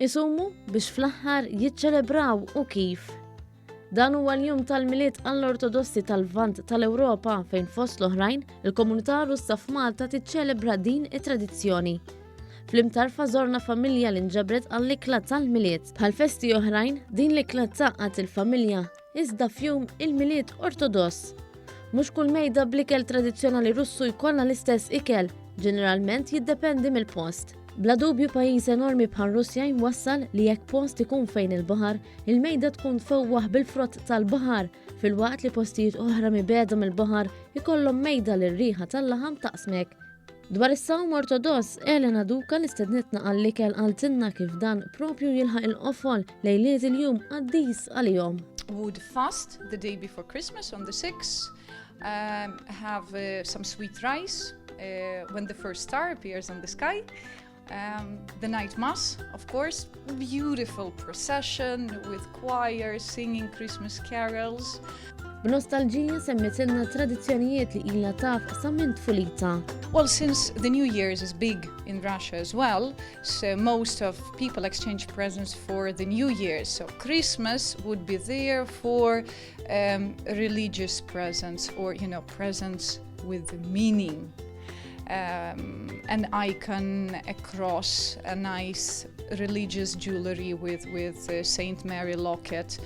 isumu biex fl-aħħar jiċċelebraw u kif. Dan huwa l-jum tal-miliet għall-Ortodossi tal-Lvant tal-Ewropa fejn fost l-oħrajn il-komunità Russa f'Malta tiċċelebra din it-tradizzjoni. Fl-imtarfa żorna familja li nġabret għall-ikla tal-miliet. Bħal festi oħrajn din l-ikla tsaqqat il-familja iżda fjum il-miliet Ortodoss. Mhux kull mejda bl-ikel tradizzjonali Russu jkollha l-istess ikel, ġeneralment jiddependi mill-post. Bla dubju pajjiż enormi bħal Russja jwassal li jekk post ikun fejn il-baħar, il-mejda tkun tfewwaħ bil-frott tal-baħar, filwaqt li postijiet oħra mibeda mill-baħar ikollhom mejda lir-riħa tal-laħam taqsmek. Dwar is-sawm Ortodoss, Elena Duka li stednitna għall-ikel qaltilna kif dan propju jilħaq il-qofol lejliet il-jum qaddis għalihom. Would fast the day before Christmas on the 6th, have some sweet rice when the first star appears on the sky. The night mass, of course, beautiful procession with choir singing Christmas carols. B'nostalġija semmitilna tradizzjonijiet li ilha taf sa minn tfulita. Well, since the New Year's is big in Russia as well, so most of people exchange presents for the New Year. So Christmas would be there for religious presents or, presents with meaning. An icon, a cross, a nice religious jewelry with Saint Mary locket,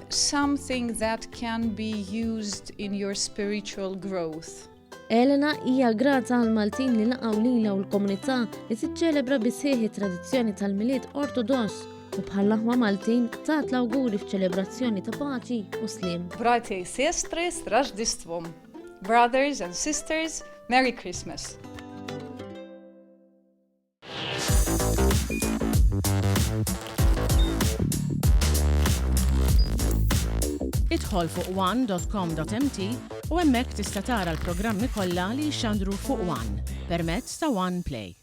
something that can be used in your spiritual growth. Elena hija grata għal Maltin li laqgħu lilha u l-komunità li tiċċelebra bisħieħ it-tradizzjoni tal-miliet Ortodoss u bħall-aħwa Maltin tat l-awguri f'ċelebrazzjoni ta' paċi u slim. Братья и сестры, с Рождеством! Brothers and sisters, Merry Christmas! Idħol fuq one.com.mt u hemmhekk tista' tara l-programmi kollha li jxandru fuq One permezz ta' One Play.